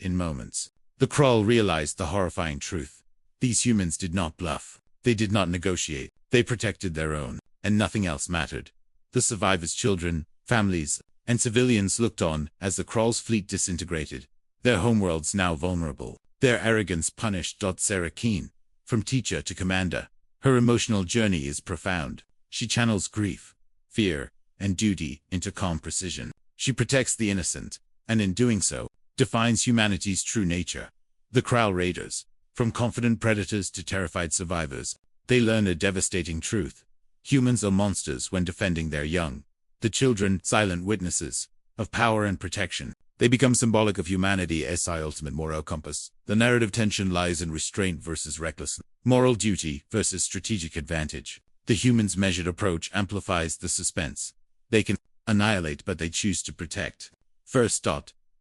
In moments, the Crawl realized the horrifying truth. These humans did not bluff. They did not negotiate. They protected their own, and nothing else mattered. The survivors' children, families, and civilians looked on as the Crawl's fleet disintegrated, their homeworlds now vulnerable, their arrogance punished. Sarah Keen, from teacher to commander, her emotional journey is profound. She channels grief, fear, and duty into calm precision. She protects the innocent, and in doing so, defines humanity's true nature. The Crow Raiders, from confident predators to terrified survivors, they learn a devastating truth. Humans are monsters when defending their young. The children, silent witnesses of power and protection. They become symbolic of humanity's ultimate moral compass. The narrative tension lies in restraint versus recklessness, moral duty versus strategic advantage. The humans' measured approach amplifies the suspense. They can annihilate, but they choose to protect. First.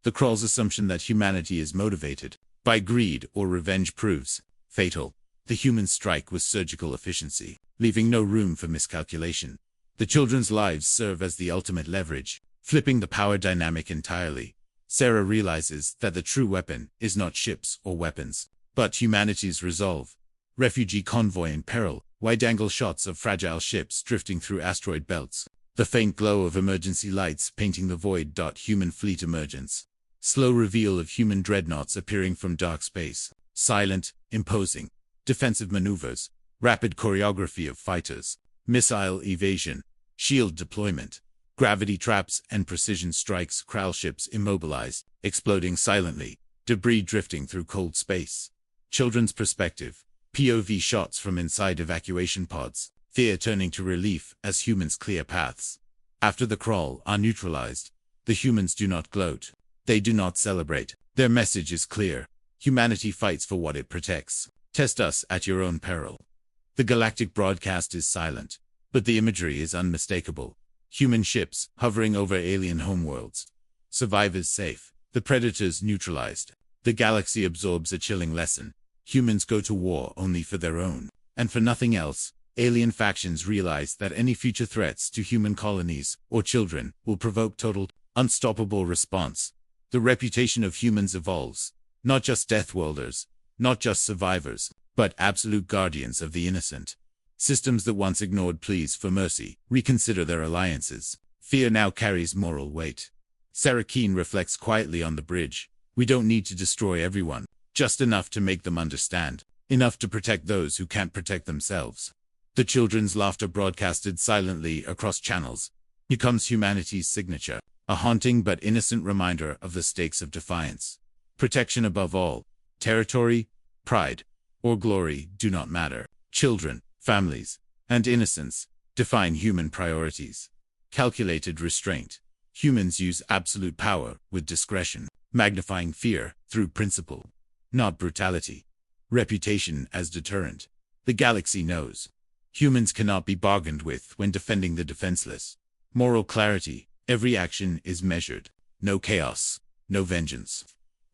The Crawl's assumption that humanity is motivated by greed or revenge proves fatal. The humans strike with surgical efficiency, leaving no room for miscalculation. The children's lives serve as the ultimate leverage, flipping the power dynamic entirely. Sarah realizes that the true weapon is not ships or weapons, but humanity's resolve. Refugee convoy in peril, wide-angle shots of fragile ships drifting through asteroid belts. The faint glow of emergency lights painting the void. Human fleet emergence. Slow reveal of human dreadnoughts appearing from dark space. Silent, imposing. Defensive maneuvers. Rapid choreography of fighters. Missile evasion. Shield deployment. Gravity traps and precision strikes. Crow ships immobilized, exploding silently. Debris drifting through cold space. Children's perspective. POV shots from inside evacuation pods. Fear turning to relief as humans clear paths. After the Crawl are neutralized, the humans do not gloat. They do not celebrate. Their message is clear. Humanity fights for what it protects. Test us at your own peril. The galactic broadcast is silent, but the imagery is unmistakable. Human ships hovering over alien homeworlds. Survivors safe. The predators neutralized. The galaxy absorbs a chilling lesson. Humans go to war only for their own, and for nothing else. Alien factions realize that any future threats to human colonies or children will provoke total, unstoppable response. The reputation of humans evolves. Not just Deathworlders, not just survivors, but absolute guardians of the innocent. Systems that once ignored pleas for mercy reconsider their alliances. Fear now carries moral weight. Sarah Keen reflects quietly on the bridge. We don't need to destroy everyone, just enough to make them understand, enough to protect those who can't protect themselves. The children's laughter broadcasted silently across channels becomes humanity's signature, a haunting but innocent reminder of the stakes of defiance. Protection above all. Territory, pride, or glory do not matter. Children, families, and innocence define human priorities. Calculated restraint. Humans use absolute power with discretion, magnifying fear through principle, not brutality. Reputation as deterrent. The galaxy knows. Humans cannot be bargained with when defending the defenseless. Moral clarity. Every action is measured. No chaos, no vengeance.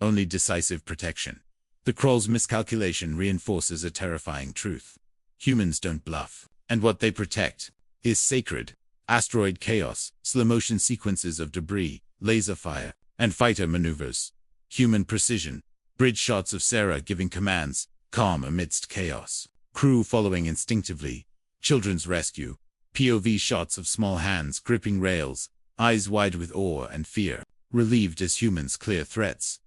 Only decisive protection. The Crawl's miscalculation reinforces a terrifying truth. Humans don't bluff, and what they protect is sacred. Asteroid chaos, slow-motion sequences of debris, laser fire, and fighter maneuvers. Human precision. Bridge shots of Sarah giving commands, calm amidst chaos. Crew following instinctively. Children's rescue. POV shots of small hands gripping rails, eyes wide with awe and fear, relieved as humans clear threats.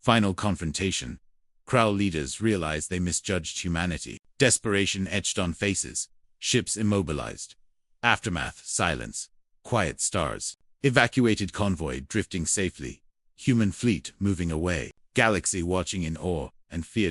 Final confrontation. Crow leaders realize they misjudged humanity. Desperation etched on faces. Ships immobilized. Aftermath, silence. Quiet stars. Evacuated convoy drifting safely. Human fleet moving away. Galaxy watching in awe and fear.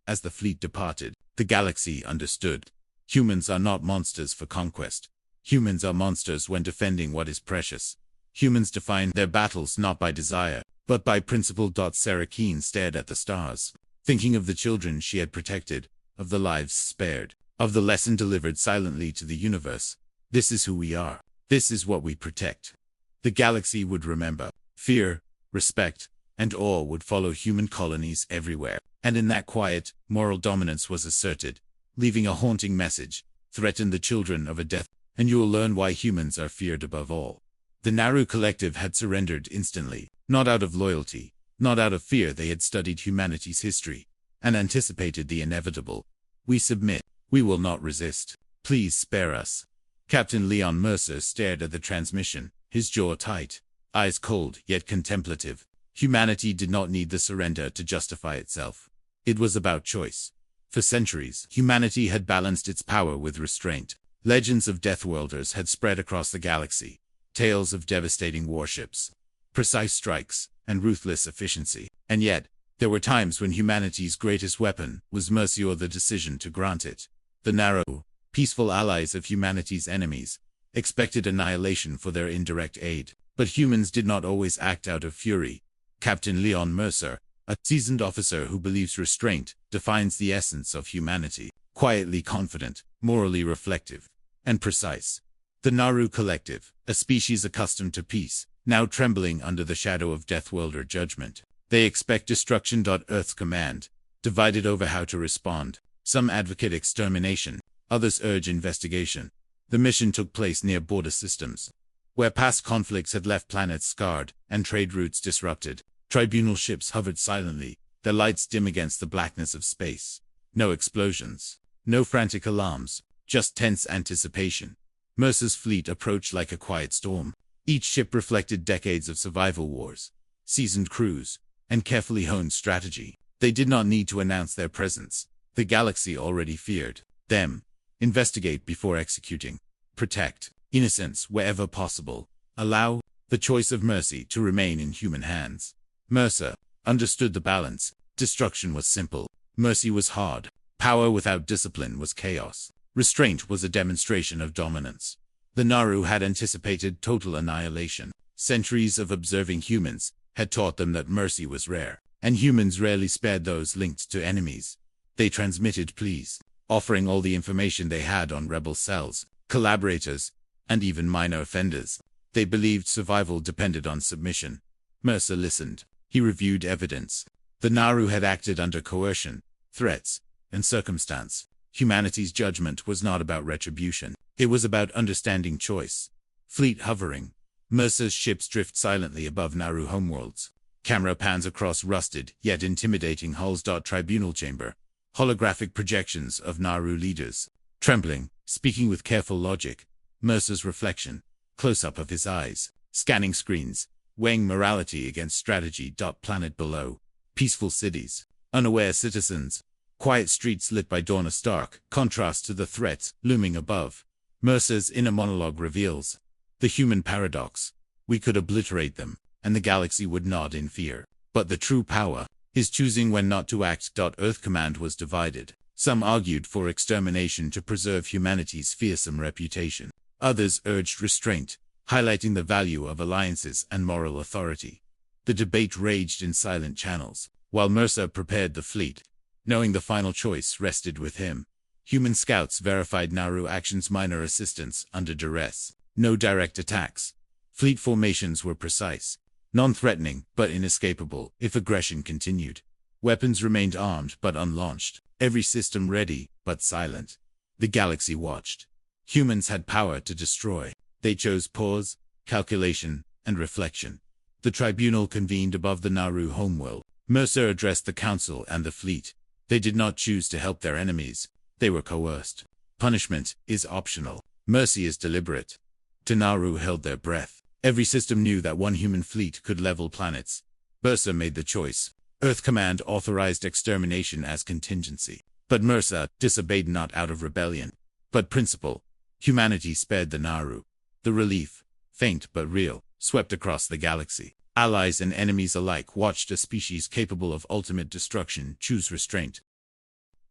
As the fleet departed, the galaxy understood. Humans are not monsters for conquest. Humans are monsters when defending what is precious. Humans defined their battles not by desire, but by principle. Sarah Keen stared at the stars, thinking of the children she had protected, of the lives spared, of the lesson delivered silently to the universe. This is who we are. This is what we protect. The galaxy would remember. Fear, respect, and awe would follow human colonies everywhere. And in that quiet, moral dominance was asserted, leaving a haunting message: threaten the children of a death, and you will learn why humans are feared above all. The Naru Collective had surrendered instantly, not out of loyalty, not out of fear. They had studied humanity's history and anticipated the inevitable. We submit. We will not resist. Please spare us. Captain Leon Mercer stared at the transmission, his jaw tight, eyes cold yet contemplative. Humanity did not need the surrender to justify itself. It was about choice. For centuries, humanity had balanced its power with restraint. Legends of Deathworlders had spread across the galaxy. Tales of devastating warships, precise strikes, and ruthless efficiency. And yet, there were times when humanity's greatest weapon was mercy, or the decision to grant it. The narrow, peaceful allies of humanity's enemies expected annihilation for their indirect aid. But humans did not always act out of fury. Captain Leon Mercer, a seasoned officer who believes restraint defines the essence of humanity, quietly confident, morally reflective, and precise. The Naru Collective, a species accustomed to peace, now trembling under the shadow of Deathworlder judgment. They expect destruction. Earth's command, divided over how to respond. Some advocate extermination, others urge investigation. The mission took place near border systems, where past conflicts had left planets scarred and trade routes disrupted. Tribunal ships hovered silently, their lights dim against the blackness of space. No explosions, no frantic alarms, just tense anticipation. Mercer's fleet approached like a quiet storm. Each ship reflected decades of survival wars, seasoned crews, and carefully honed strategy. They did not need to announce their presence. The galaxy already feared them. Investigate before executing. Protect innocence wherever possible. Allow the choice of mercy to remain in human hands. Mercer understood the balance. Destruction was simple. Mercy was hard. Power without discipline was chaos. Restraint was a demonstration of dominance. The Naru had anticipated total annihilation. Centuries of observing humans had taught them that mercy was rare, and humans rarely spared those linked to enemies. They transmitted pleas, offering all the information they had on rebel cells, collaborators, and even minor offenders. They believed survival depended on submission. Mercer listened. He reviewed evidence. The Naru had acted under coercion, threats, and circumstance. Humanity's judgment was not about retribution. It was about understanding choice. Fleet hovering. Mercer's ships drift silently above Naru homeworlds. Camera pans across rusted yet intimidating hulls. Tribunal chamber. Holographic projections of Naru leaders. Trembling, speaking with careful logic. Mercer's reflection. Close-up of his eyes. Scanning screens. Weighing morality against strategy. Planet below. Peaceful cities. Unaware citizens. Quiet streets lit by dawn. A stark contrast to the threats looming above. Mercer's inner monologue reveals the human paradox. We could obliterate them, and the galaxy would nod in fear. But the true power is choosing when not to act. Earth Command was divided. Some argued for extermination to preserve humanity's fearsome reputation. Others urged restraint, highlighting the value of alliances and moral authority. The debate raged in silent channels, while Mercer prepared the fleet, knowing the final choice rested with him. Human scouts verified Naru actions. Minor assistance under duress. No direct attacks. Fleet formations were precise, non-threatening but inescapable if aggression continued. Weapons remained armed but unlaunched. Every system ready but silent. The galaxy watched. Humans had power to destroy. They chose pause, calculation, and reflection. The tribunal convened above the Naru homeworld. Mercer addressed the council and the fleet. They did not choose to help their enemies. They were coerced. Punishment is optional. Mercy is deliberate. The Naru held their breath. Every system knew that one human fleet could level planets. Mercer made the choice. Earth Command authorized extermination as contingency. But Mercer disobeyed not out of rebellion, but principle. Humanity spared the Naru. The relief, faint but real, swept across the galaxy. Allies and enemies alike watched a species capable of ultimate destruction choose restraint.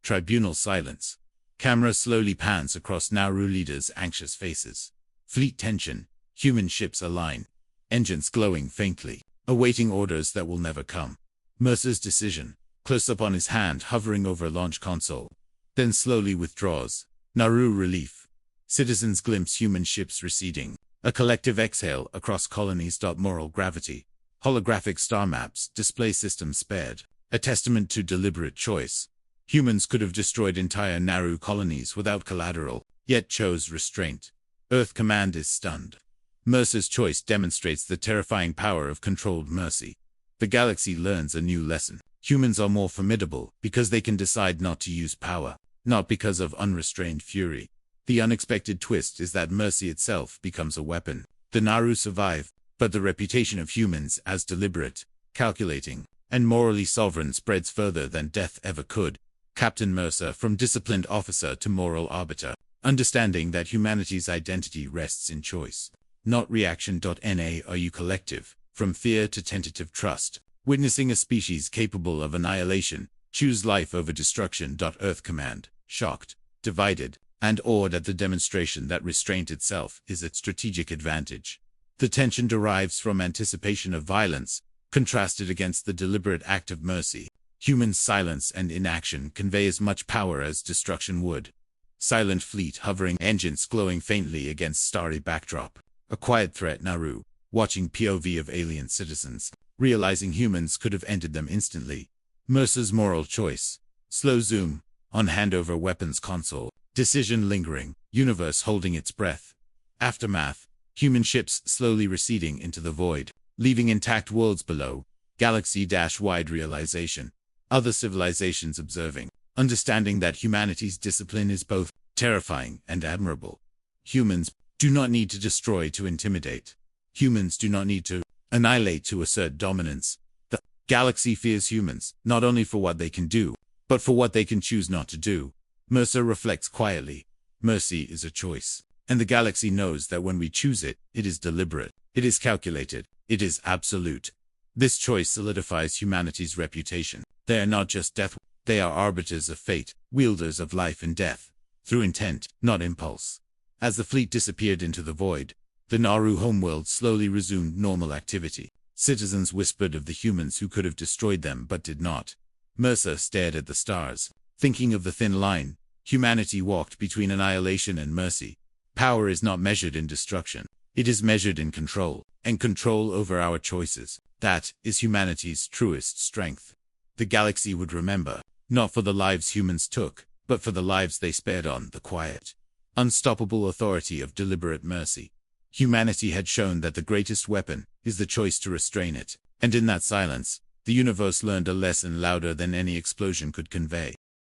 Tribunal silence. Camera slowly pans across Naru leaders' anxious faces. Fleet tension. Human ships align. engines glowing faintly, awaiting orders that will never come. Mercer's decision, close up on his hand hovering over launch console, then slowly withdraws. Naru relief. Citizens glimpse human ships receding. A collective exhale across colonies. Moral gravity. Holographic star maps, display systems spared. A testament to deliberate choice. Humans could have destroyed entire Naru colonies without collateral, yet chose restraint. Earth Command is stunned. Mercer's choice demonstrates the terrifying power of controlled mercy. The galaxy learns a new lesson. Humans are more formidable because they can decide not to use power, not because of unrestrained fury. The unexpected twist is that mercy itself becomes a weapon. The Naru survive, but the reputation of humans as deliberate, calculating, and morally sovereign spreads further than death ever could. Captain Mercer, from disciplined officer to moral arbiter, understanding that humanity's identity rests in choice, not reaction. Are you collective, from fear to tentative trust, witnessing a species capable of annihilation, choose life over destruction. Earth Command, shocked, divided, and awed at the demonstration that restraint itself is a strategic advantage. The tension derives from anticipation of violence, contrasted against the deliberate act of mercy. Human silence and inaction convey as much power as destruction would. Silent fleet hovering, engines glowing faintly against starry backdrop. A quiet threat. Naru, watching POV of alien citizens, realizing humans could have ended them instantly. Mercer's moral choice. Slow zoom, on handover weapons console. Decision lingering, universe holding its breath. Aftermath, human ships slowly receding into the void, leaving intact worlds below. Galaxy-wide realization. Other civilizations observing, understanding that humanity's discipline is both terrifying and admirable. Humans do not need to destroy to intimidate. Humans do not need to annihilate to assert dominance. The galaxy fears humans, not only for what they can do, but for what they can choose not to do. Mercer reflects quietly. Mercy is a choice, and the galaxy knows that when we choose it, it is deliberate, it is calculated, it is absolute. This choice solidifies humanity's reputation. They are not just death, they are arbiters of fate, wielders of life and death, through intent, not impulse. As the fleet disappeared into the void, the Naru homeworld slowly resumed normal activity. Citizens whispered of the humans who could have destroyed them but did not. Mercer stared at the stars, thinking of the thin line. Humanity walked between annihilation and mercy. Power is not measured in destruction. It is measured in control, and control over our choices. That is humanity's truest strength. The galaxy would remember, not for the lives humans took, but for the lives they spared on the quiet, unstoppable authority of deliberate mercy. Humanity had shown that the greatest weapon is the choice to restrain it, and in that silence, the universe learned a lesson louder than any explosion could convey.